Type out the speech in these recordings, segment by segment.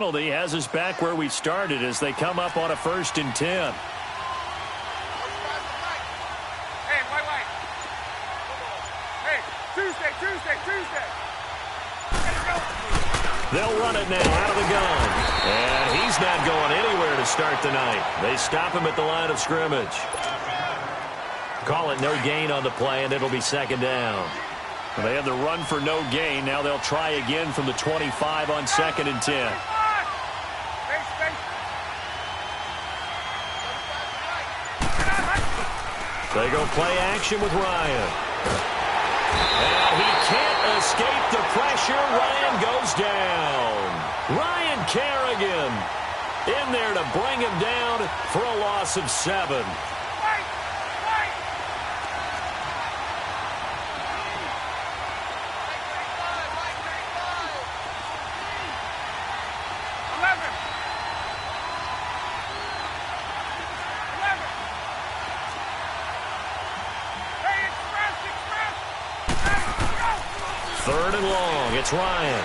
Penalty has us back where we started as they come up on a 1st and 10. Hey, wait. Hey, Tuesday. They'll run it now out of the gun. And he's not going anywhere to start the night. They stop him at the line of scrimmage. Call it no gain on the play, and it'll be 2nd down. Well, they have the run for no gain. Now they'll try again from the 25 on 2nd and 10. They go play action with Ryan. And he can't escape the pressure. Ryan goes down. Ryan Kerrigan in there to bring him down for a loss of 7. Third and long. It's Ryan.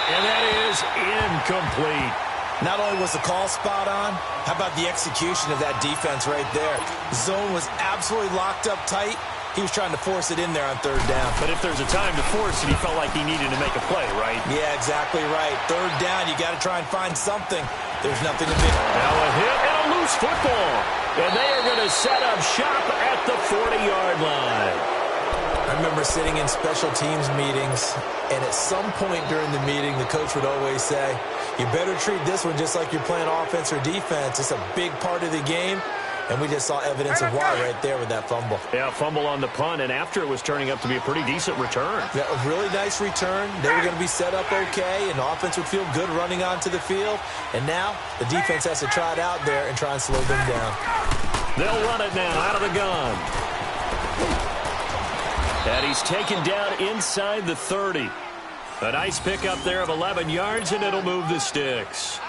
And that is incomplete. Not only was the call spot on, how about the execution of that defense right there? Zone was absolutely locked up tight. He was trying to force it in there on 3rd down. But if there's a time to force it, he felt like he needed to make a play, right? Yeah, exactly right. 3rd down, you got to try and find something. There's nothing to do. Now a hit and a loose football. And they are going to set up shop at the 40-yard line. I remember sitting in special teams meetings, and at some point during the meeting, the coach would always say, you better treat this one just like you're playing offense or defense. It's a big part of the game, and we just saw evidence of why right there with that fumble. Yeah, fumble on the punt, and after it was turning up to be a pretty decent return. Yeah, a really nice return. They were going to be set up okay, and the offense would feel good running onto the field. And now the defense has to try it out there and try and slow them down. They'll run it now out of the gun. And he's taken down inside the 30. A nice pickup there of 11 yards, and it'll move the sticks.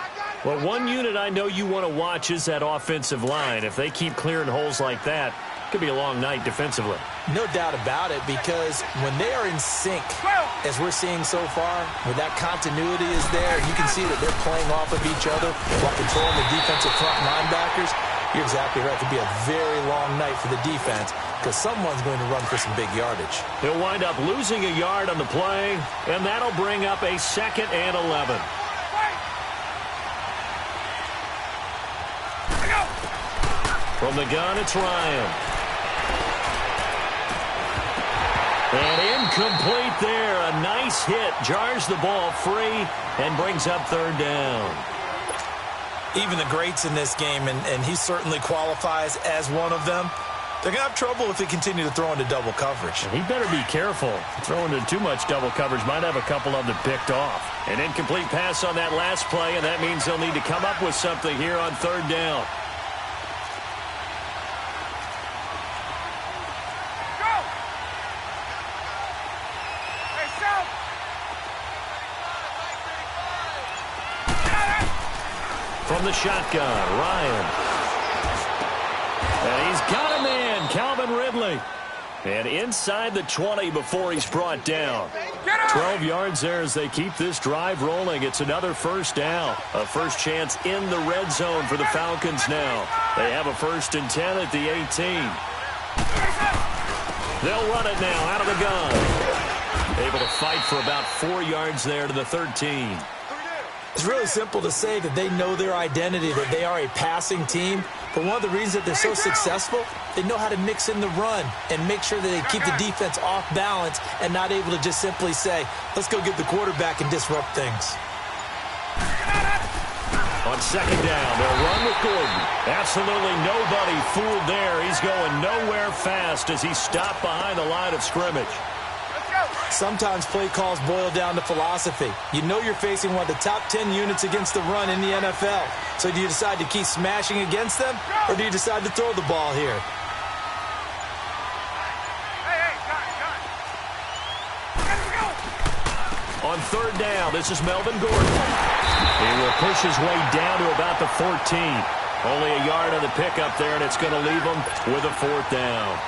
Well, one unit I know you want to watch is that offensive line. If they keep clearing holes like that, it could be a long night defensively. No doubt about it, because when they are in sync, as we're seeing so far, where that continuity is there, you can see that they're playing off of each other while controlling the defensive front linebackers. You're exactly right. It could be a very long night for the defense because someone's going to run for some big yardage. He'll wind up losing a yard on the play, and that'll bring up a 2nd and 11. From the gun, it's Ryan. And incomplete there. A nice hit. Jars the ball free and brings up 3rd down. Even the greats in this game, and he certainly qualifies as one of them, they're going to have trouble if they continue to throw into double coverage. He better be careful. Throwing into too much double coverage might have a couple of them picked off. An incomplete pass on that last play, and that means they'll need to come up with something here on 3rd down. From the shotgun, Ryan. And he's got a man, Calvin Ridley. And inside the 20 before he's brought down. 12 yards there as they keep this drive rolling. It's another 1st down. A first chance in the red zone for the Falcons now. They have a 1st and 10 at the 18. They'll run it now out of the gun. Able to fight for about 4 yards there to the 13. It's really simple to say that they know their identity, that they are a passing team. But one of the reasons that they're so successful, they know how to mix in the run and make sure that they keep the defense off balance and not able to just simply say, let's go get the quarterback and disrupt things. On 2nd down, they'll run with Gordon. Absolutely nobody fooled there. He's going nowhere fast as he's stopped behind the line of scrimmage. Sometimes play calls boil down to philosophy. You know you're facing one of the top 10 units against the run in the NFL. So do you decide to keep smashing against them, or do you decide to throw the ball here? On 3rd down, this is Melvin Gordon. He will push his way down to about the 14. Only a yard on the pickup there, and it's going to leave him with a 4th down.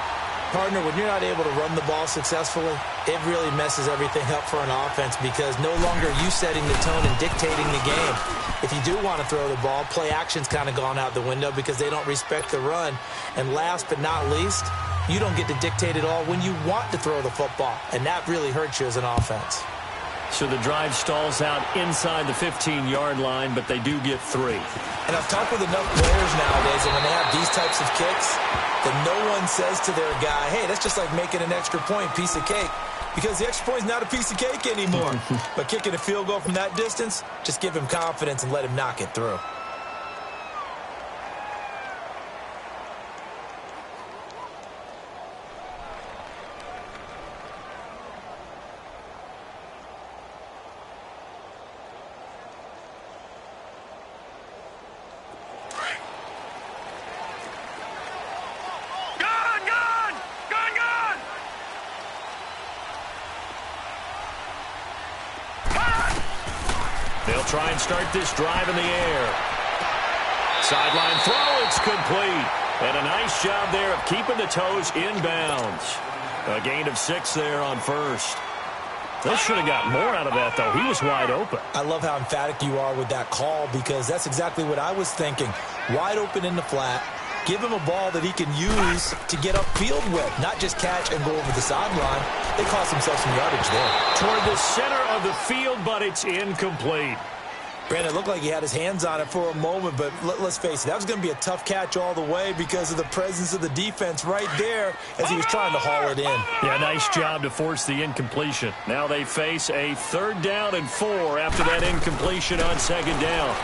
Partner, when you're not able to run the ball successfully, it really messes everything up for an offense because no longer are you setting the tone and dictating the game. If you do want to throw the ball, play action's kind of gone out the window because they don't respect the run. And last but not least, you don't get to dictate it all when you want to throw the football, and that really hurts you as an offense. So the drive stalls out inside the 15-yard line, but they do get 3. And I've talked with enough players nowadays, and when they have these types of kicks, that no one says to their guy, hey, that's just like making an extra point, piece of cake. Because the extra point is not a piece of cake anymore. But kicking a field goal from that distance, just give him confidence and let him knock it through. They'll try and start this drive in the air. Sideline throw, it's complete. And a nice job there of keeping the toes inbounds. A gain of 6 there on first. They should have got more out of that, though. He was wide open. I love how emphatic you are with that call because that's exactly what I was thinking. Wide open in the flat. Give him a ball that he can use to get upfield with, not just catch and go over the sideline. They cost themselves some yardage there. Toward the center of the field, but it's incomplete. Brandon, it looked like he had his hands on it for a moment, but let's face it, that was going to be a tough catch all the way because of the presence of the defense right there as he was trying to haul it in. Yeah, nice job to force the incompletion. Now they face a 3rd down and 4 after that incompletion on 2nd down.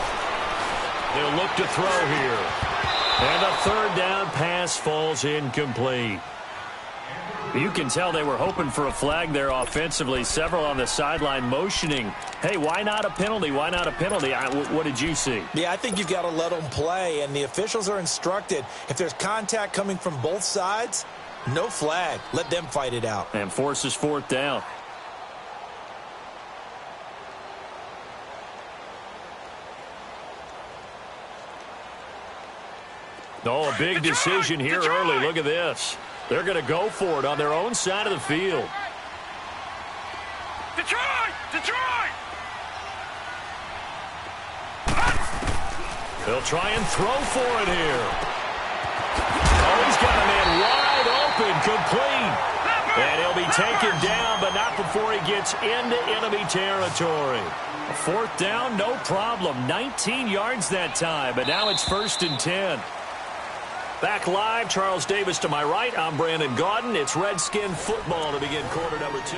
They'll look to throw here. And the 3rd down pass falls incomplete. You can tell they were hoping for a flag there offensively. Several on the sideline motioning, hey, why not a penalty? Why not a penalty? What did you see? Yeah, I think you've got to let them play, and the officials are instructed. If there's contact coming from both sides, no flag. Let them fight it out. And forces 4th down. Oh, a big decision here early. Look at this. They're going to go for it on their own side of the field. Detroit! Detroit! They'll try and throw for it here. Oh, he's got a man wide open, complete. And he'll be taken down, but not before he gets into enemy territory. A 4th down, no problem. 19 yards that time, but now it's 1st and 10. Back live, Charles Davis to my right. I'm Brandon Gaudin. It's Redskin football to begin quarter number 2.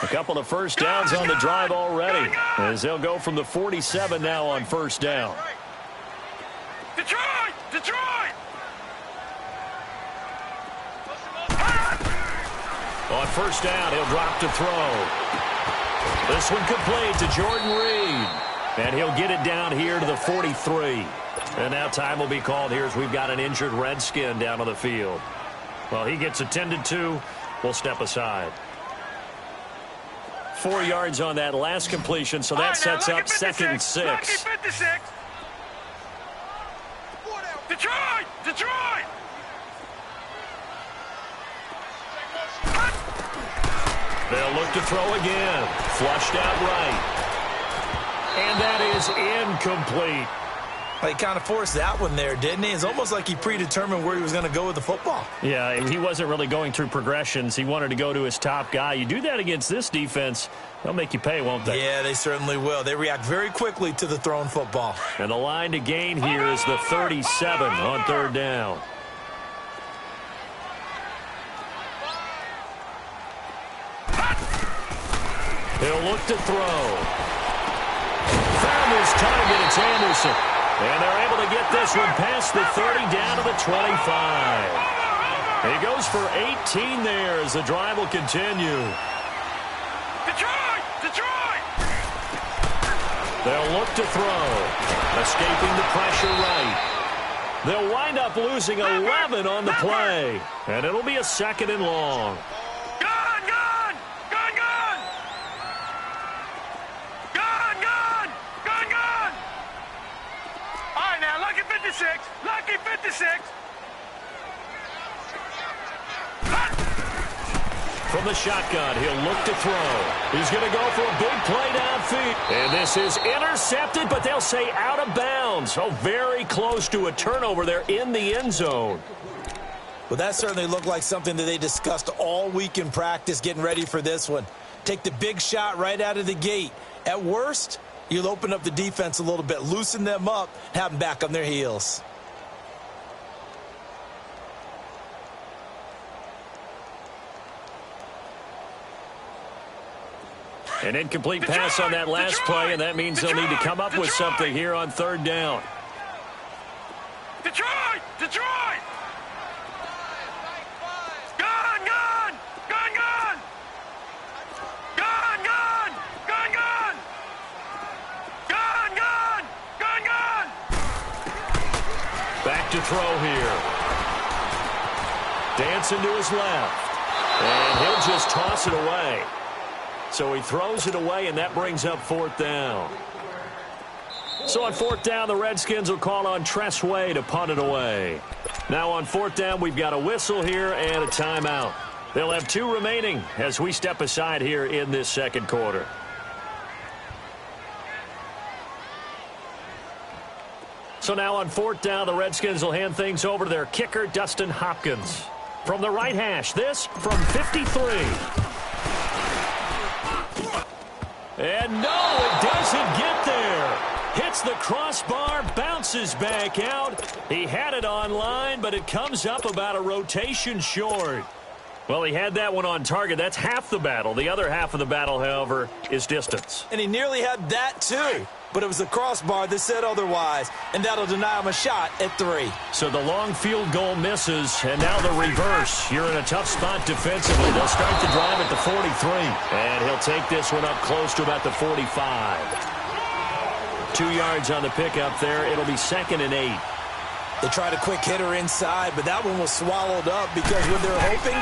A couple of 1st downs on the drive already, as they'll go from the 47 now on 1st down. Detroit! Detroit! On 1st down, he'll drop to throw. This one complete to Jordan Reed. And he'll get it down here to the 43. And now time will be called here as we've got an injured Redskin down on the field. Well, he gets attended to. We'll step aside. 4 yards on that last completion, so that sets up 2nd and 6. Detroit! Detroit! They'll look to throw again. Flushed out right. And that is incomplete. He kind of forced that one there, didn't he? It's almost like he predetermined where he was going to go with the football. Yeah, he wasn't really going through progressions. He wanted to go to his top guy. You do that against this defense, they'll make you pay, won't they? Yeah, they certainly will. They react very quickly to the thrown football. And the line to gain here is the 37 on 3rd down. He'll look to throw. Found his target, it's Anderson. And they're able to get this one past the 30 down to the 25. He goes for 18 there as the drive will continue. Detroit! Detroit! They'll look to throw. Escaping the pressure right. They'll wind up losing 11 on the play. And it'll be a 2nd and long. 56. From the shotgun, he'll look to throw. He's going to go for a big play downfield. And this is intercepted, but they'll say out of bounds. Oh, very close to a turnover there in the end zone. Well, that certainly looked like something that they discussed all week in practice getting ready for this one. Take the big shot right out of the gate. At worst, you'll open up the defense a little bit, loosen them up, have them back on their heels. An incomplete pass on that last play, and that means they'll need to come up with something here on third down. Detroit! Detroit! Gun! Gun! Gun! Gun! Gun! Gun! Gun! Gun! Gun! Gun! Gun! Gun! Back to throw here. Dancing to his left. And he'll just toss it away. So he throws it away, and that brings up fourth down. So on fourth down, the Redskins will call on Tress Way to punt it away. Now on fourth down, we've got a whistle here and a timeout. They'll have 2 remaining as we step aside here in this second quarter. So now on fourth down, the Redskins will hand things over to their kicker, Dustin Hopkins. From the right hash, this from 53. And no, it doesn't get there. Hits the crossbar, bounces back out. He had it on line, but it comes up about a rotation short. Well, he had that one on target. That's half the battle. The other half of the battle, however, is distance. And he nearly had that, too. But it was the crossbar that said otherwise, and that'll deny him a shot at 3. So the long field goal misses, and now the reverse. You're in a tough spot defensively. They'll start the drive at the 43. And he'll take this one up close to about the 45. 2 yards on the pickup there. It'll be 2nd and 8. They tried a quick hitter inside, but that one was swallowed up because when they're hoping,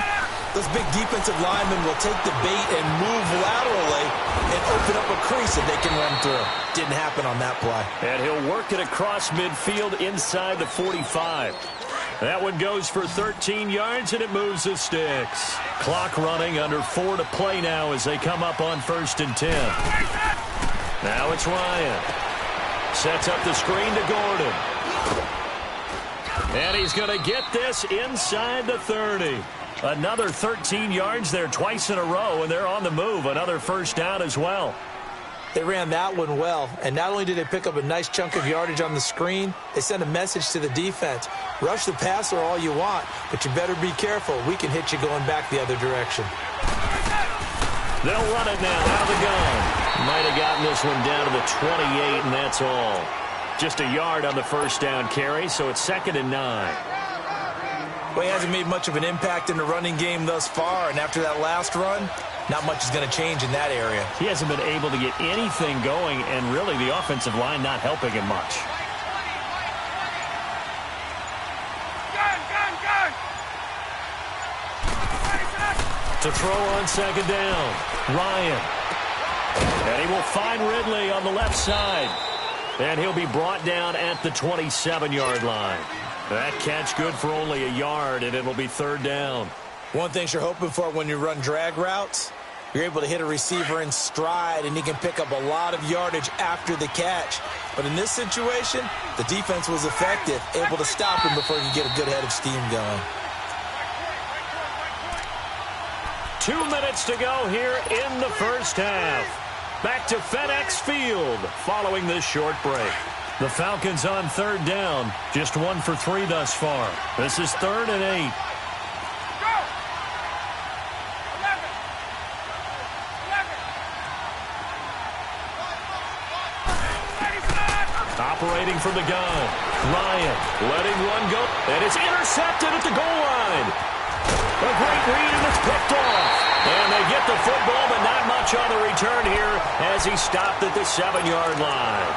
those big defensive linemen will take the bait and move laterally and open up a crease that they can run through. Didn't happen on that play. And he'll work it across midfield inside the 45. That one goes for 13 yards, and it moves the sticks. Clock running, under 4 to play now as they come up on 1st and 10. Now it's Ryan. Sets up the screen to Gordon. And he's going to get this inside the 30. Another 13 yards there twice in a row, and they're on the move. Another first down as well. They ran that one well, and not only did they pick up a nice chunk of yardage on the screen, they sent a message to the defense. Rush the passer all you want, but you better be careful. We can hit you going back the other direction. They'll run it now out of the gun. Might have gotten this one down to the 28, and that's all. Just a yard on the first down carry, so it's 2nd and 9. Well, he hasn't made much of an impact in the running game thus far, and after that last run, not much is going to change in that area. He hasn't been able to get anything going, and really the offensive line not helping him much. Gun! Gun! Gun! To throw on 2nd down, Ryan. And he will find Ridley on the left side. And he'll be brought down at the 27-yard line. That catch good for only a yard, and it'll be 3rd down. One thing you're hoping for when you run drag routes, you're able to hit a receiver in stride, and he can pick up a lot of yardage after the catch. But in this situation, the defense was effective, able to stop him before he could get a good head of steam going. 2 minutes to go here in the first half. Back to FedEx Field following this short break. The Falcons on 3rd down. Just 1 for 3 thus far. This is 3rd and 8. Operating from the gun. Ryan letting one go. And it's intercepted at the goal line. A great read, and it's picked off. And they get the football, but not much on the return here as he stopped at the 7-yard line.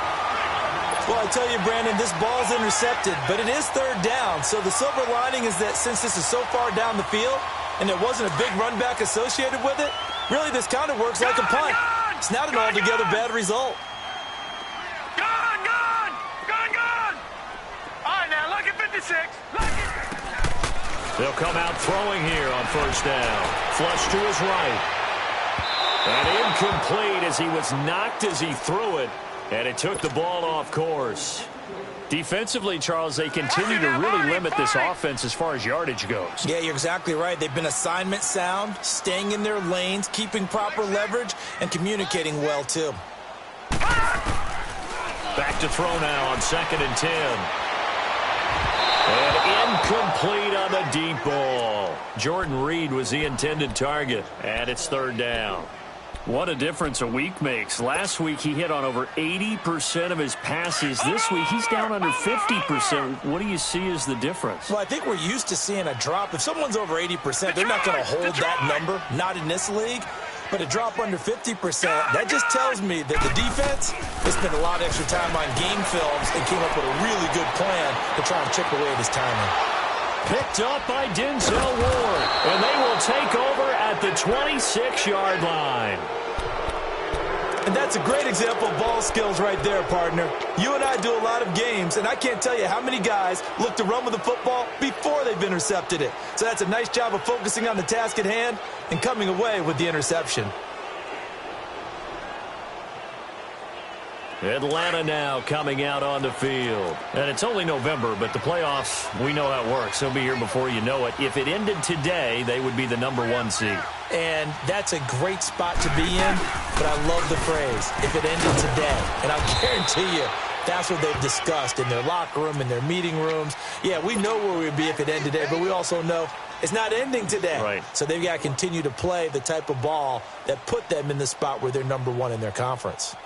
Well, I tell you, Brandon, this ball's intercepted, but it is 3rd down. So the silver lining is that since this is so far down the field and there wasn't a big run back associated with it, really this kind of works like a punt. It's not an altogether bad result. Gun! Gun! Gun! Gun! All right, now look at 56. 56. They'll come out throwing here on first down. Flush to his right. And incomplete as he was knocked as he threw it. And it took the ball off course. Defensively, Charles, they continue to really limit this offense as far as yardage goes. Yeah, you're exactly right. They've been assignment sound, staying in their lanes, keeping proper leverage, and communicating well, too. Back to throw now on 2nd and 10. And incomplete on the deep ball. Jordan Reed was the intended target, and it's 3rd down. What a difference a week makes. Last week, he hit on over 80% of his passes. This week, he's down under 50%. What do you see as the difference? Well, I think we're used to seeing a drop. If someone's over 80%, they're not going to hold that number, not in this league. But a drop under 50%, that just tells me that the defense has spent a lot of extra time on game films and came up with a really good plan to try and chip away at his timing. Picked up by Denzel Ward, and they will take over at the 26-yard line. And that's a great example of ball skills right there, partner. You and I do a lot of games, and I can't tell you how many guys look to run with the football before they've intercepted it. So that's a nice job of focusing on the task at hand and coming away with the interception. Atlanta now coming out on the field. And it's only November, but the playoffs, we know how it works. They'll be here before you know it. If it ended today, they would be the #1 seed. And that's a great spot to be in, but I love the phrase, if it ended today. And I guarantee you, that's what they've discussed in their locker room, in their meeting rooms. Yeah, we know where we'd be if it ended today, but we also know it's not ending today. Right. So they've got to continue to play the type of ball that put them in the spot where they're #1 in their conference.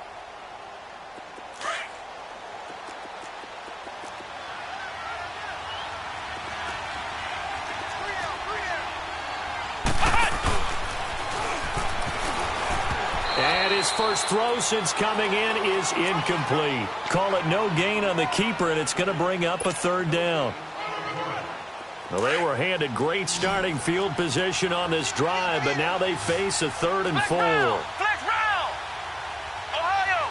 His first throw since coming in is incomplete. Call it no gain on the keeper, and it's going to bring up a 3rd down. Well, they were handed great starting field position on this drive, but now they face a 3rd and 4. Flex round. Ohio.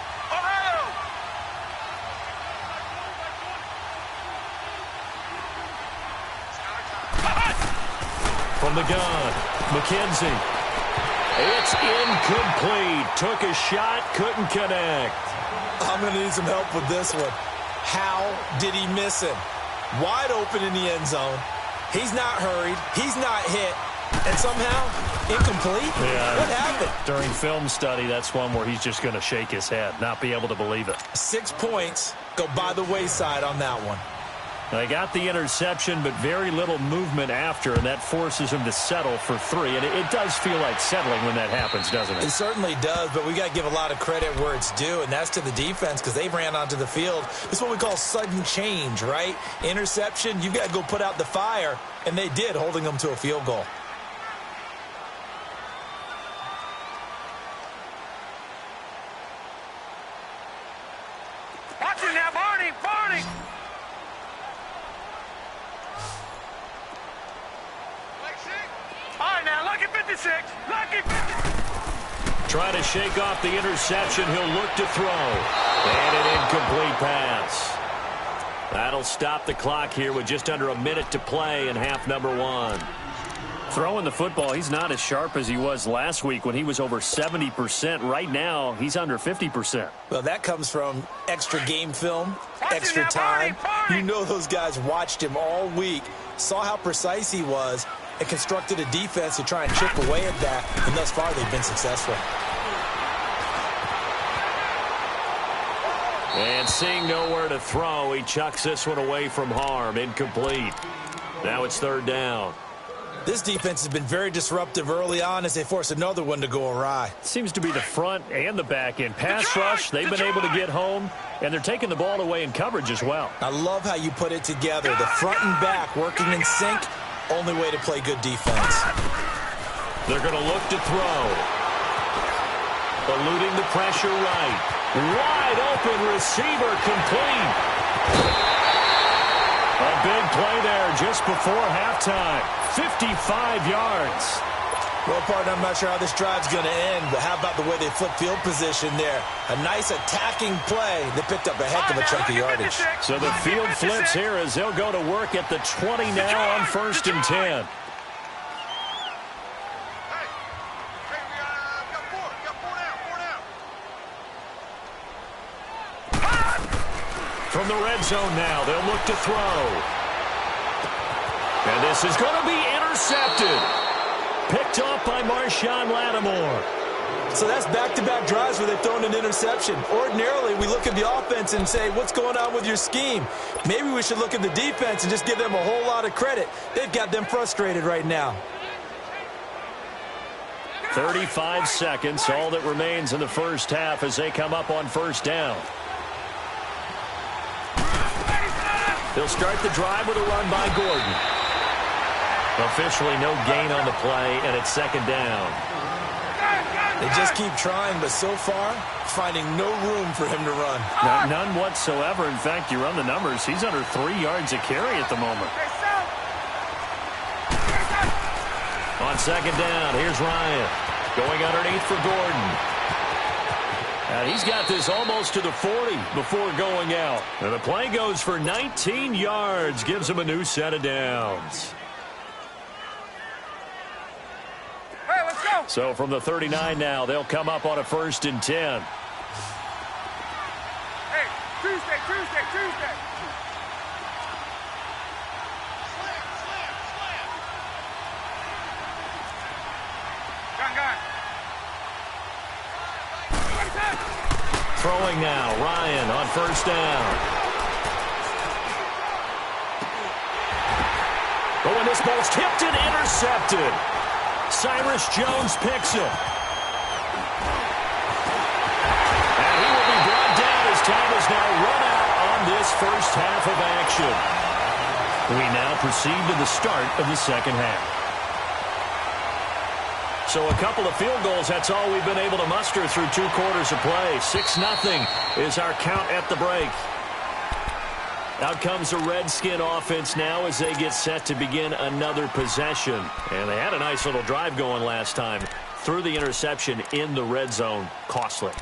From the gun, McKenzie. It's incomplete. Took a shot, couldn't connect. I'm going to need some help with this one. How did he miss him? Wide open in the end zone. He's not hurried. He's not hit. And somehow, incomplete? Yeah. What happened? During film study, that's one where he's just going to shake his head, not be able to believe it. 6 points go by the wayside on that one. They got the interception, but very little movement after, and that forces him to settle for 3. And it does feel like settling when that happens, doesn't it? It certainly does, but we got to give a lot of credit where it's due, and that's to the defense because they ran onto the field. This is what we call sudden change, right? Interception, you've got to go put out the fire, and they did, holding them to a field goal. Watch it now, Barney. All right, now, lucky 56. Lucky 56. Trying to shake off the interception. He'll look to throw. And an incomplete pass. That'll stop the clock here with just under a minute to play in half #1. Throwing the football, he's not as sharp as he was last week when he was over 70%. Right now, he's under 50%. Well, that comes from extra game film, extra time. You know those guys watched him all week, saw how precise he was, and constructed a defense to try and chip away at that, and thus far they've been successful. And seeing nowhere to throw, he chucks this one away from harm. Incomplete. Now it's 3rd down. This defense has been very disruptive early on as they force another one to go awry. Seems to be the front and the back end. Pass rush, they've been able to get home, and they're taking the ball away in coverage as well. I love how you put it together. The front and back working in sync, only way to play good defense. They're going to look to throw. Eluding the pressure right. Wide open receiver complete. A big play there just before halftime. 55 yards. Well, partner, I'm not sure how this drive's going to end, but how about the way they flip field position there? A nice attacking play that picked up a heck of a chunk of yardage. So the field flips here as they'll go to work at the 20 now on 1st and 10. From the red zone now, they'll look to throw. And this is going to be intercepted. Picked off by Marshawn Lattimore. So that's back-to-back drives where they've thrown an interception. Ordinarily, we look at the offense and say, what's going on with your scheme? Maybe we should look at the defense and just give them a whole lot of credit. They've got them frustrated right now. 35 seconds, all that remains in the first half as they come up on 1st down. They'll start the drive with a run by Gordon. Officially no gain on the play, and it's 2nd down. They just keep trying, but so far, finding no room for him to run. None whatsoever. In fact, you run the numbers, he's under 3 yards a carry at the moment. On 2nd down, here's Ryan. Going underneath for Gordon. And he's got this almost to the 40 before going out. And the play goes for 19 yards, gives him a new set of downs. Hey, let's go. So from the 39 now, they'll come up on a 1st and 10. Hey, Tuesday. Gun. Throwing now, Ryan on 1st down. Oh, and this ball's tipped and intercepted. Cyrus Jones picks it. And he will be brought down as time is now run out on this first half of action. We now proceed to the start of the 2nd half. So a couple of field goals, that's all we've been able to muster through 2 quarters of play. 6-0 is our count at the break. Out comes the Redskin offense now as they get set to begin another possession. And they had a nice little drive going last time. Threw the interception in the red zone. Costly.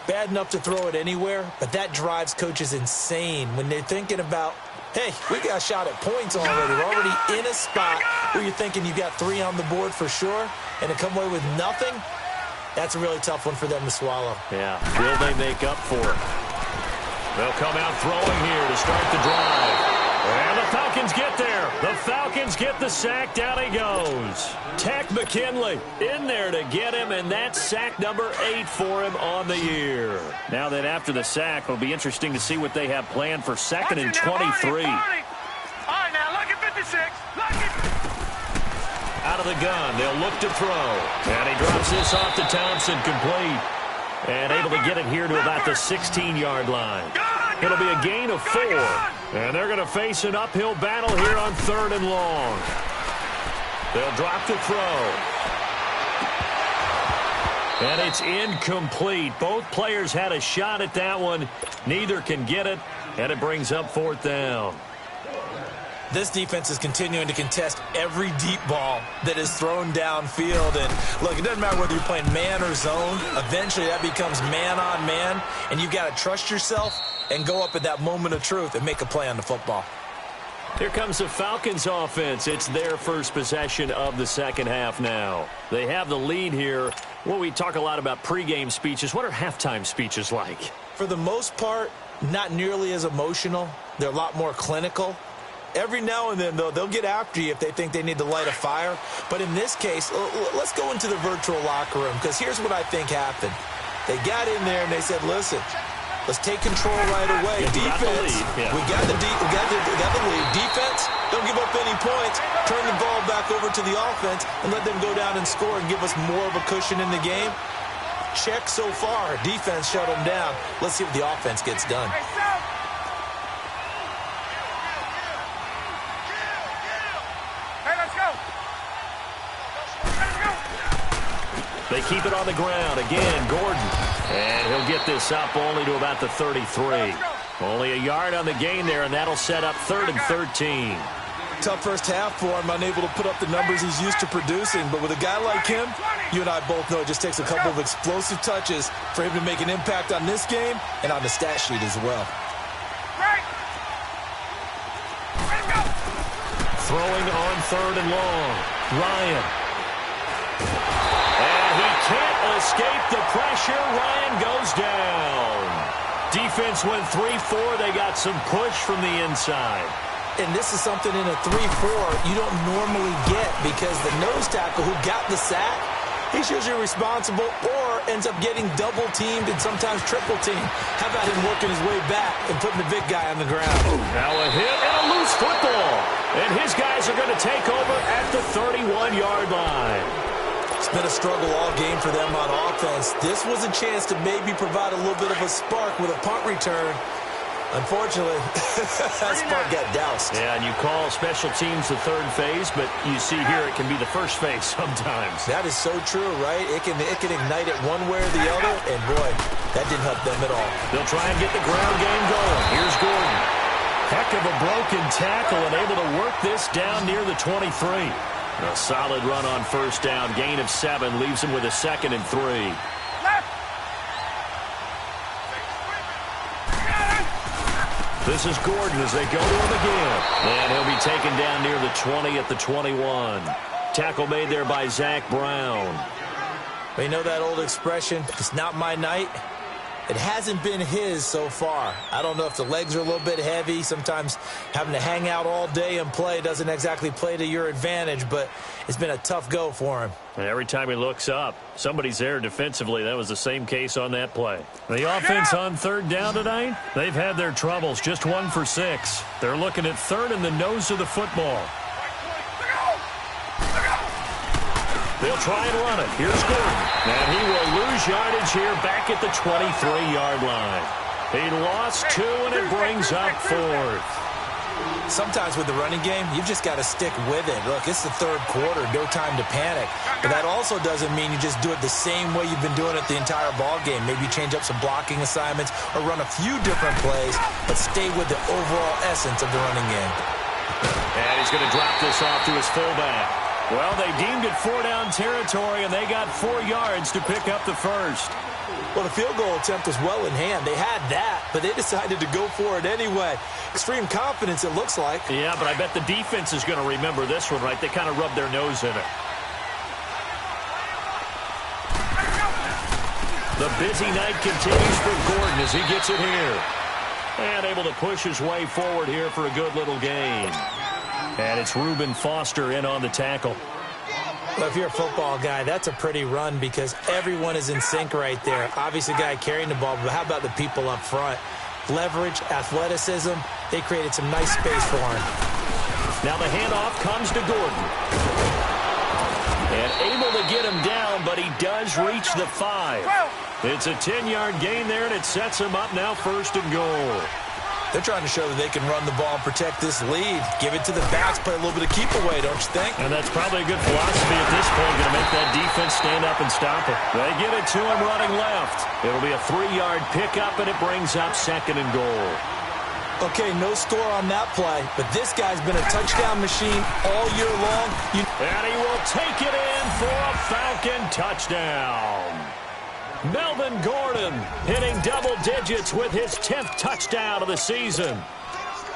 Bad enough to throw it anywhere, but that drives coaches insane when they're thinking about, hey, we got a shot at points already. We're already in a spot where you're thinking you got 3 on the board for sure, and to come away with nothing, that's a really tough one for them to swallow. Yeah, will they make up for it? They'll come out throwing here to start the drive. And the Falcons get there. The Falcons get the sack. Down he goes. Takk McKinley in there to get him, and that's sack number 8 for him on the year. Now that after the sack, it'll be interesting to see what they have planned for 2nd and 23. All right, now, look at 56. Look at... Out of the gun, they'll look to throw. And he drops this off to Thompson, complete. And able to get it here to about the 16-yard line. It'll be a gain of 4. And they're going to face an uphill battle here on 3rd and long. They'll drop the throw. And it's incomplete. Both players had a shot at that one. Neither can get it. And it brings up 4th down. This defense is continuing to contest every deep ball that is thrown downfield. And, look, it doesn't matter whether you're playing man or zone. Eventually, that becomes man-on-man, and you've got to trust yourself and go up at that moment of truth and make a play on the football. Here comes the Falcons offense. It's their first possession of the 2nd half now. They have the lead here. Well, we talk a lot about pregame speeches. What are halftime speeches like? For the most part, not nearly as emotional. They're a lot more clinical. Every now and then, though, they'll get after you if they think they need to light a fire. But in this case, let's go into the virtual locker room, because here's what I think happened. They got in there and they said, listen, let's take control right away. Defense, we got the lead. Defense, don't give up any points. Turn the ball back over to the offense and let them go down and score and give us more of a cushion in the game. Check so far. Defense shut them down. Let's see what the offense gets done. They keep it on the ground. Again, Gordon. And he'll get this up only to about the 33. Only a yard on the gain there, and that'll set up 3rd and 13. tough first half for him, unable to put up the numbers he's used to producing. But with a guy like him, you and I both know it just takes a couple of explosive touches for him to make an impact on this game and on the stat sheet as well. Throwing on 3rd and long. Ryan. And he can't escape the pressure. Ryan goes down. Defense went 3-4. They got some push from the inside. And this is something in a 3-4 you don't normally get because the nose tackle who got the sack, he's usually responsible or ends up getting double-teamed and sometimes triple-teamed. How about him working his way back and putting the big guy on the ground? Now a hit and a loose football. And his guys are going to take over at the 31-yard line. It's been a struggle all game for them on offense. This was a chance to maybe provide a little bit of a spark with a punt return. Unfortunately, that spark got doused. Yeah, and you call special teams the 3rd phase, but you see here it can be the 1st phase sometimes. That is so true, right? It can ignite it one way or the other, and boy, that didn't help them at all. They'll try and get the ground game going. Here's Gordon. Heck of a broken tackle and able to work this down near the 23. A solid run on 1st down. Gain of 7 leaves him with a 2nd and 3. This is Gordon as they go to him again. And he'll be taken down near the 20 at the 21. Tackle made there by Zach Brown. You know that old expression, it's not my night? It hasn't been his so far. I don't know if the legs are a little bit heavy. Sometimes having to hang out all day and play doesn't exactly play to your advantage, but it's been a tough go for him. And every time he looks up, somebody's there defensively. That was the same case on that play. The offense on 3rd down tonight, they've had their troubles. Just 1 for 6. They're looking at 3rd in the nose of the football. They'll try and run it. Here's Gordon. And he will lose yardage here back at the 23-yard line. He lost 2, and it brings up 4th. Sometimes with the running game, you've just got to stick with it. Look, it's the 3rd quarter, no time to panic. But that also doesn't mean you just do it the same way you've been doing it the entire ball game. Maybe change up some blocking assignments or run a few different plays, but stay with the overall essence of the running game. And he's going to drop this off to his fullback. Well, they deemed it 4-down territory, and they got 4 yards to pick up the 1st. Well, the field goal attempt was well in hand. They had that, but they decided to go for it anyway. Extreme confidence, it looks like. Yeah, but I bet the defense is going to remember this one, right? They kind of rubbed their nose in it. The busy night continues for Gordon as he gets it here. And able to push his way forward here for a good little gain. And it's Reuben Foster in on the tackle. Well, if you're a football guy, that's a pretty run because everyone is in sync right there. Obviously, guy carrying the ball, but how about the people up front? Leverage, athleticism, they created some nice space for him. Now the handoff comes to Gordon. And able to get him down, but he does reach the 5. It's a 10-yard gain there, and it sets him up now 1st and goal. They're trying to show that they can run the ball and protect this lead. Give it to the backs, play a little bit of keep away, don't you think? And that's probably a good philosophy at this point, going to make that defense stand up and stop it. They get it to him running left. It'll be a 3-yard pickup, and it brings up 2nd and goal. Okay, no score on that play, but this guy's been a touchdown machine all year long. And he will take it in for a Falcon touchdown. Melvin Gordon hitting double digits with his 10th touchdown of the season.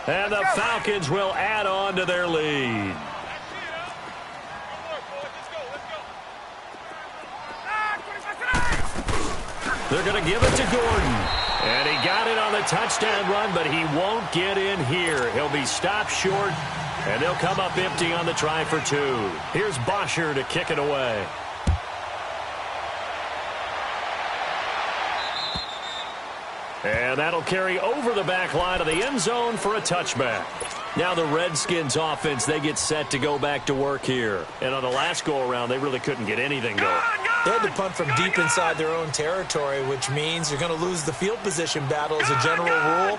And the Falcons will add on to their lead. They're going to give it to Gordon. And he got it on the touchdown run, but he won't get in here. He'll be stopped short, and they'll come up empty on the try for 2. Here's Bosher to kick it away. And that'll carry over the back line of the end zone for a touchback. Now the Redskins offense, they get set to go back to work here. And on the last go-around, they really couldn't get anything going. They had to punt from deep inside their own territory, which means you're going to lose the field position battle as a general rule.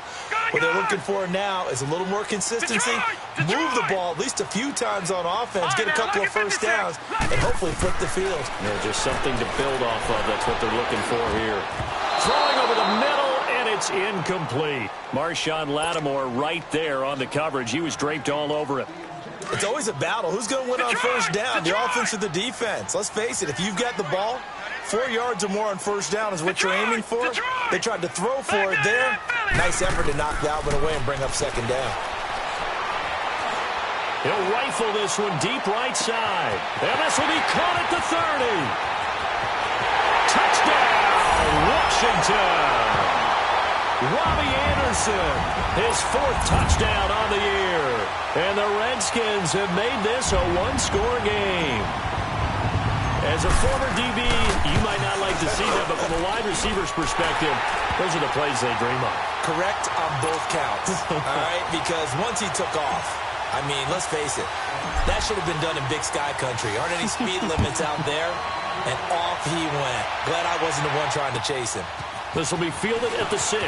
What they're looking for now is a little more consistency, move the ball at least a few times on offense, get a couple of first downs, and hopefully flip the field. Yeah, just something to build off of. That's what they're looking for here. Throwing over the middle, and it's incomplete. Marshawn Lattimore right there on the coverage. He was draped all over it. It's always a battle. Who's going to win on first down, the offense or the defense? Let's face it, if you've got the ball, 4 yards or more on first down is what you're aiming for. They tried to throw for it there. Nice effort to knock Dalvin away and bring up second down. He'll rifle this one deep right side. And this will be caught at the 30. Touchdown, Washington. Robbie Anderson, his 4th touchdown on the year. And the Redskins have made this a one-score game. As a former DB, you might not like to see that, but from a wide receiver's perspective, those are the plays they dream of. Correct on both counts, all right? Because once he took off, I mean, let's face it, that should have been done in Big Sky Country. Aren't any speed limits out there? And off he went. Glad I wasn't the one trying to chase him. This will be fielded at the 6.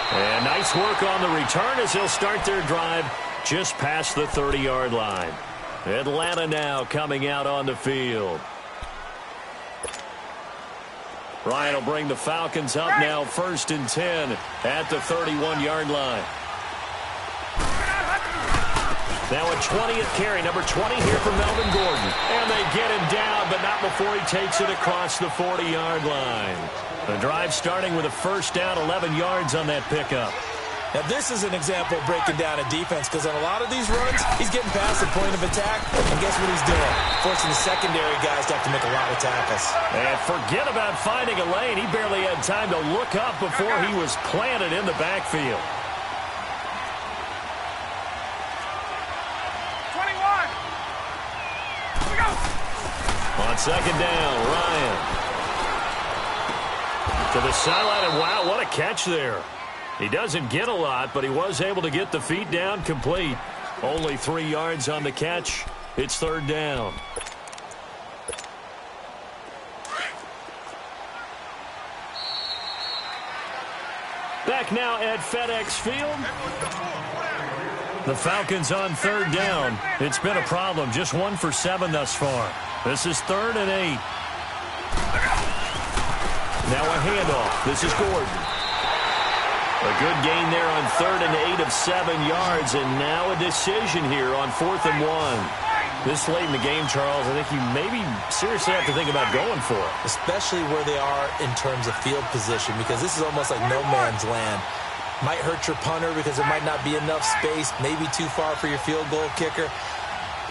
And nice work on the return as they'll start their drive just past the 30-yard line. Atlanta now coming out on the field. Ryan will bring the Falcons up now 1st and 10 at the 31-yard line. Now a 20th carry, number 20 here for Melvin Gordon. And they get him down, but not before he takes it across the 40-yard line. The drive starting with a first down, 11 yards on that pickup. Now this is an example of breaking down a defense, because on a lot of these runs, he's getting past the point of attack, and guess what he's doing? Forcing the secondary guys to have to make a lot of tackles. And forget about finding a lane. He barely had time to look up before he was planted in the backfield. On second down, Ryan. To the sideline, and wow, what a catch there. He doesn't get a lot, but he was able to get the feet down complete. Only 3 yards on the catch. It's 3rd down. Back now at FedEx Field. The Falcons on 3rd down. It's been a problem. Just 1 for 7 thus far. This is 3rd and 8. Now a handoff. This is Gordon. A good gain there on 3rd and 8 of 7 yards. And now a decision here on 4th and 1. This late in the game, Charles, I think you maybe seriously have to think about going for it. Especially where they are in terms of field position, because this is almost like no man's land. Might hurt your punter because there might not be enough space, maybe too far for your field goal kicker.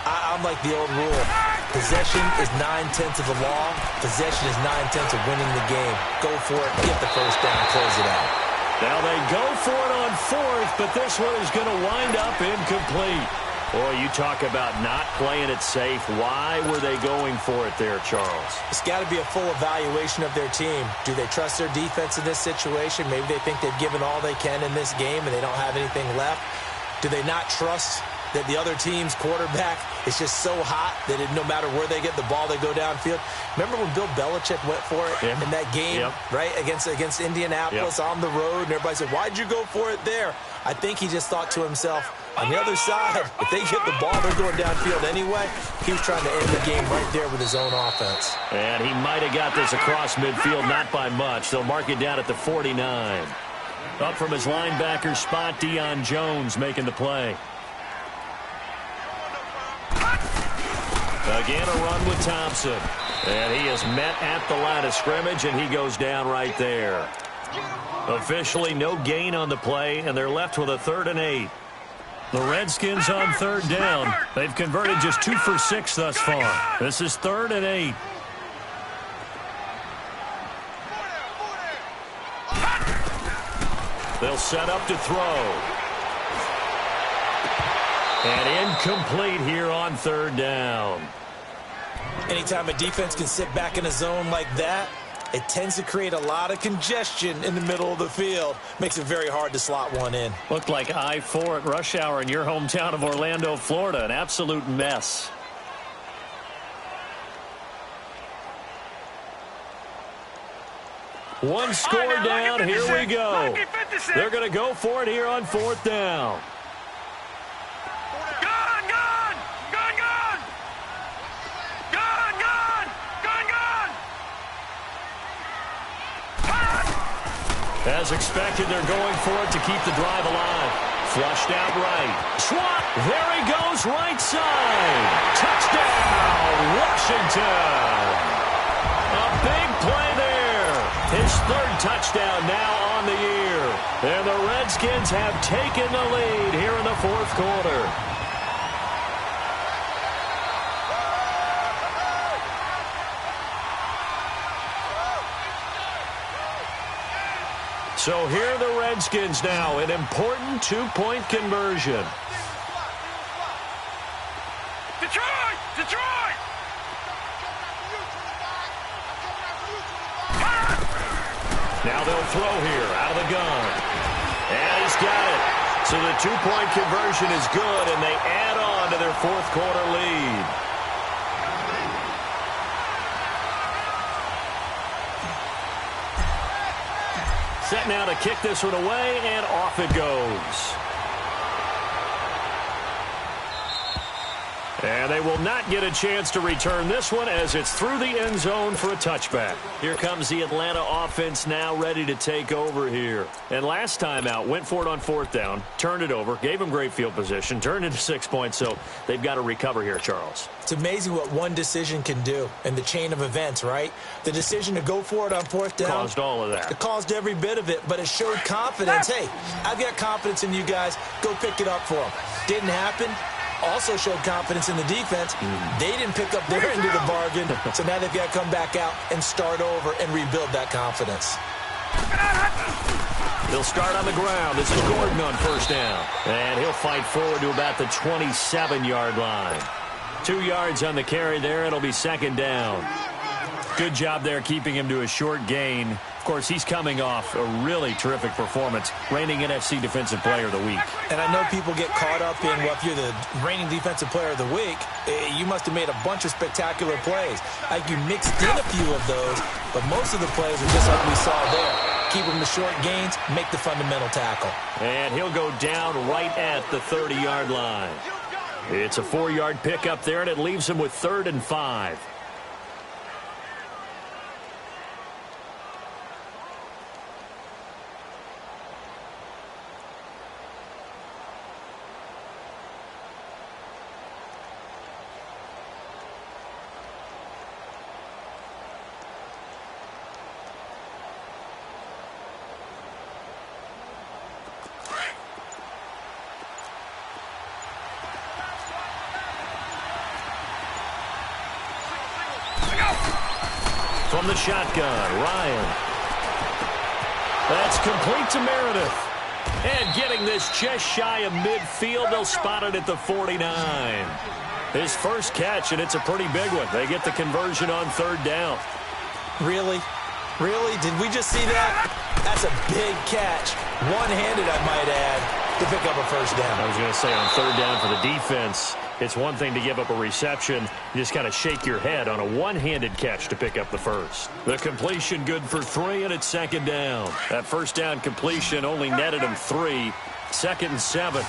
I'm like the old rule. Possession is 9/10 of the law. Possession is 9/10 of winning the game. Go for it, get the first down, close it out. Now they go for it on 4th, but this one is going to wind up incomplete. Boy, you talk about not playing it safe. Why were they going for it there, Charles? It's got to be a full evaluation of their team. Do they trust their defense in this situation? Maybe they think they've given all they can in this game and they don't have anything left. Do they not trust that the other team's quarterback is just so hot that no matter where they get the ball, they go downfield? Remember when Bill Belichick went for it in that game, right, against Indianapolis on the road, and everybody said, why'd you go for it there? I think he just thought to himself, on the other side, if they get the ball, they're going downfield anyway. He was trying to end the game right there with his own offense. And he might have got this across midfield, not by much. They'll mark it down at the 49. Up from his linebacker spot, Deion Jones making the play. Again, a run with Thompson. And he is met at the line of scrimmage, and he goes down right there. Officially, no gain on the play, and they're left with a 3rd and 8. The Redskins on 3rd down. They've converted just 2 for 6 thus far. This is 3rd and 8. They'll set up to throw. And incomplete here on 3rd down. Anytime a defense can sit back in a zone like that, it tends to create a lot of congestion in the middle of the field. Makes it very hard to slot one in. Looked like I-4 at rush hour in your hometown of Orlando, Florida. An absolute mess. One score down. Here we go. They're going to go for it here on 4th down. As expected, they're going for it to keep the drive alive. Flushed out right. Swat. There he goes, right side. Touchdown, Washington. A big play there. His third touchdown now on the year. And the Redskins have taken the lead here in the fourth quarter. So here are the Redskins now, an important two-point conversion. Detroit! Detroit! Now they'll throw here out of the gun. And he's got it. So the two-point conversion is good, and they add on to their fourth quarter lead. Set now to kick this one away, and off it goes. And they will not get a chance to return this one as it's through the end zone for a touchback. Here comes the Atlanta offense now ready to take over here. And last time out, went for it on fourth down, turned it over, gave them great field position, turned into 6 points, so they've got to recover here, Charles. It's amazing what one decision can do in the chain of events, right? The decision to go for it on fourth down. Caused all of that. It caused every bit of it, but it showed confidence. Hey, I've got confidence in you guys. Go pick it up for them. Didn't happen. Also showed confidence in the defense. They didn't pick up their end of the bargain, so now they've got to come back out and start over and rebuild that confidence. They'll start on the ground. This is Gordon on first down. And he'll fight forward to about the 27-yard line. 2 yards on the carry there. It'll be second down. Good job there keeping him to a short gain. Of course, he's coming off a really terrific performance, reigning NFC Defensive Player of the Week. And I know people get caught up in, well, if you're the reigning Defensive Player of the Week, you must have made a bunch of spectacular plays. Like you mixed in a few of those, but most of the plays are just like we saw there. Keep them to short gains, make the fundamental tackle. And he'll go down right at the 30-yard line. It's a 4-yard pickup there, and it leaves him with 3rd and 5. From the shotgun, Ryan. That's complete to Meredith. And getting this just shy of midfield, they'll spot it at the 49. His first catch, and it's a pretty big one. They get the conversion on 3rd down. Really? Really? Did we just see that? That's a big catch. One-handed, I might add, to pick up a first down. I was going to say on 3rd down for the defense, it's one thing to give up a reception. You just got to shake your head on a one-handed catch to pick up the first. The completion good for 3, and it's 2nd down. That first down completion only netted him 3. 2nd and 7.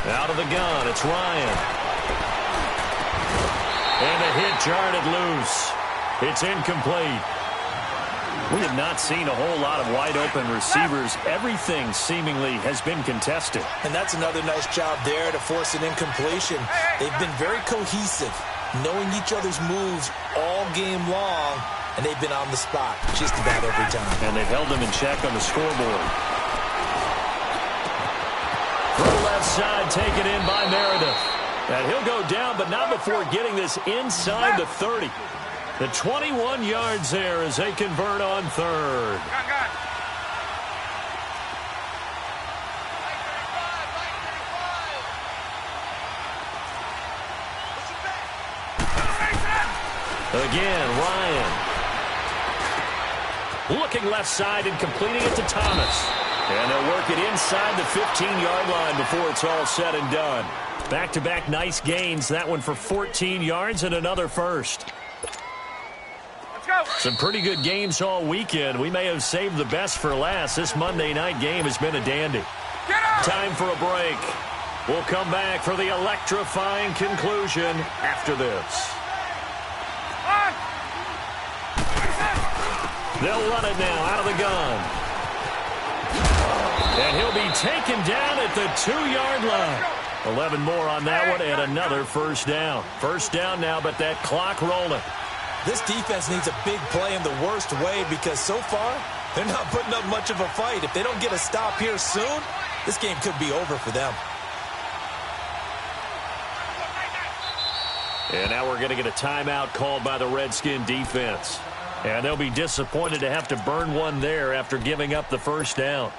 Out of the gun, it's Ryan. And a hit jarred loose. It's incomplete. We have not seen a whole lot of wide-open receivers. Everything seemingly has been contested. And that's another nice job there to force an incompletion. They've been very cohesive, knowing each other's moves all game long, and they've been on the spot just about every time. And they've held them in check on the scoreboard. From the left side, taken in by Meredith. And he'll go down, but not before getting this inside the 30. The 21 yards there as they convert on 3rd. Again, Ryan. Looking left side and completing it to Thomas. And they'll work it inside the 15-yard line before it's all said and done. Back-to-back nice gains. That one for 14 yards and another first. Some pretty good games all weekend. We may have saved the best for last. This Monday night game has been a dandy. Time for a break. We'll come back for the electrifying conclusion after this. They'll run it now out of the gun. And he'll be taken down at the 2-yard line. 11 more on that one and another first down. First down now, but that clock rolling. This defense needs a big play in the worst way because so far they're not putting up much of a fight. If they don't get a stop here soon, this game could be over for them. And now we're going to get a timeout called by the Redskin defense. And they'll be disappointed to have to burn one there after giving up the first down.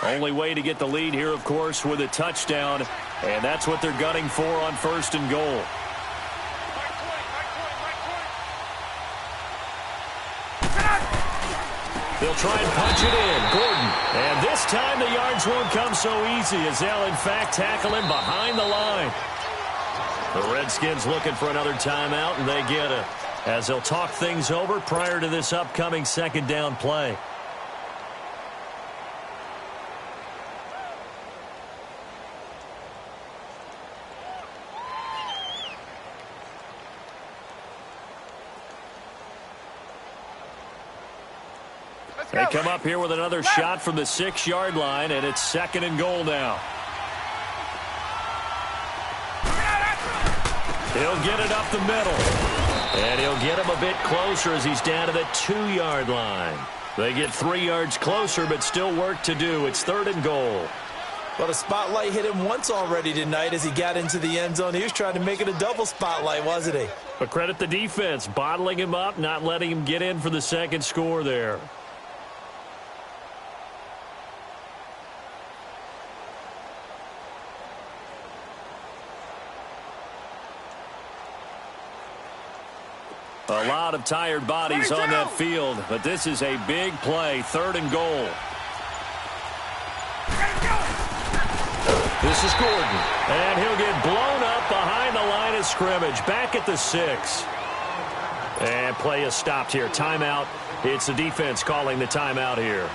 Only way to get the lead here, of course, with a touchdown. And that's what they're gunning for on first and goal. They'll try and punch it in. Gordon. And this time the yards won't come so easy as they'll, in fact, tackle him behind the line. The Redskins looking for another timeout, and they get it as they'll talk things over prior to this upcoming second down play. They come up here with another shot from the 6-yard line, and it's second and goal now. He'll get it up the middle. And he'll get him a bit closer as he's down to the 2-yard line. They get 3 yards closer, but still work to do. It's third and goal. Well, the spotlight hit him once already tonight as he got into the end zone. He was trying to make it a double spotlight, wasn't he? But credit the defense, bottling him up, not letting him get in for the second score there. A lot of tired bodies on that field, but this is a big play, third and goal. This is Gordon, and he'll get blown up behind the line of scrimmage, back at the 6. And play is stopped here. Timeout. It's the defense calling the timeout here.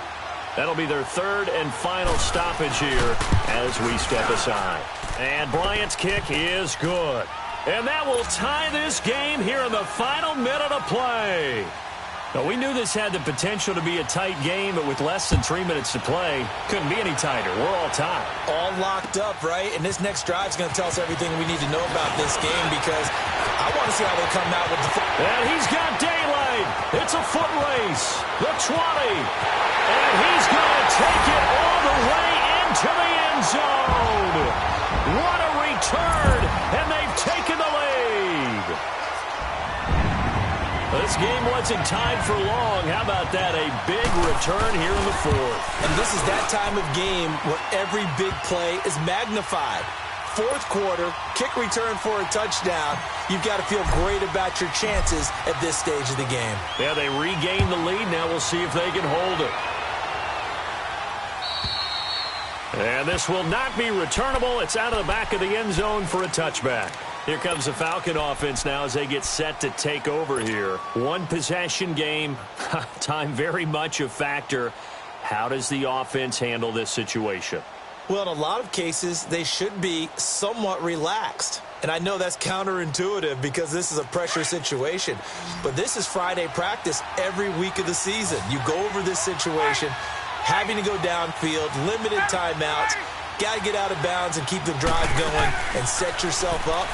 That'll be their third and final stoppage here as we step aside. And Bryant's kick is good. And that will tie this game here in the final minute of play. Now, we knew this had the potential to be a tight game, but with less than 3 minutes to play, couldn't be any tighter. We're all tied. All locked up, right? And this next drive is going to tell us everything we need to know about this game because I want to see how they come out with the foot. And he's got daylight. It's a foot race. The 20. And he's going to take it all the way into the end zone. What a return. And they've taken the lead. This game wasn't tied for long. How about that? A big return here in the fourth. And this is that time of game where every big play is magnified. Fourth quarter, kick return for a touchdown. You've got to feel great about your chances at this stage of the game. Yeah, they regained the lead. Now we'll see if they can hold it. And this will not be returnable. It's out of the back of the end zone for a touchback. Here comes the Falcon offense now as they get set to take over here. One possession game. Time very much a factor. How does the offense handle this situation? Well, in a lot of cases, they should be somewhat relaxed. And I know that's counterintuitive because this is a pressure situation. But this is Friday practice every week of the season. You go over this situation, having to go downfield, limited timeouts, got to get out of bounds and keep the drive going and set yourself up.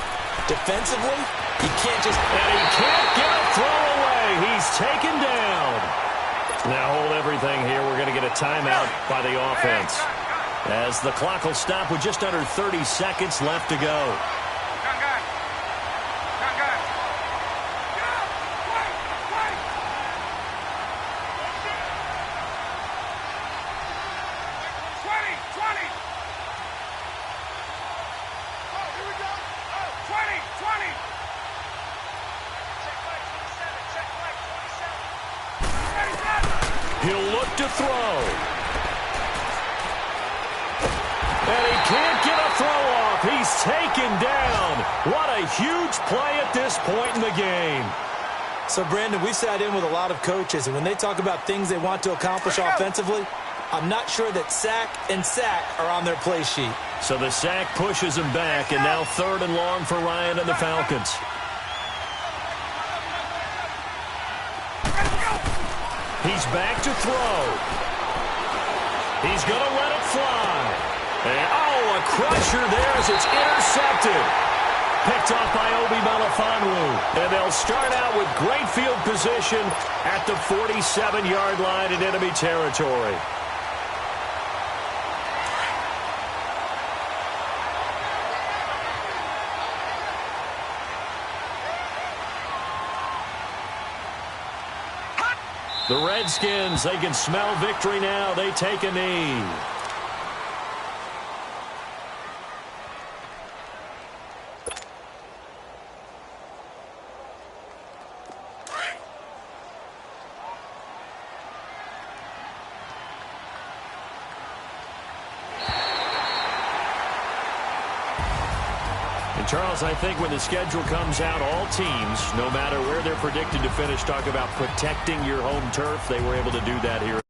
Defensively, you can't just... And he can't get a throw away. He's taken down. Now hold everything here. We're going to get a timeout by the offense, as the clock will stop with just under 30 seconds left to go. He'll look to throw. And he can't get a throw off. He's taken down. What a huge play at this point in the game. So, Brandon, we sat in with a lot of coaches, and when they talk about things they want to accomplish offensively, I'm not sure that sack and sack are on their play sheet. So the sack pushes him back, and now 3rd and long for Ryan and the Falcons. He's back to throw. He's going to let it fly. And, a crusher there as it's intercepted. Picked off by Obi Melifonwu. And they'll start out with great field position at the 47-yard line in enemy territory. The Redskins, they can smell victory now. They take a knee. And Charles, I think when the schedule comes out, all teams, no matter where they're predicted to finish, talk about protecting your home turf. They were able to do that here.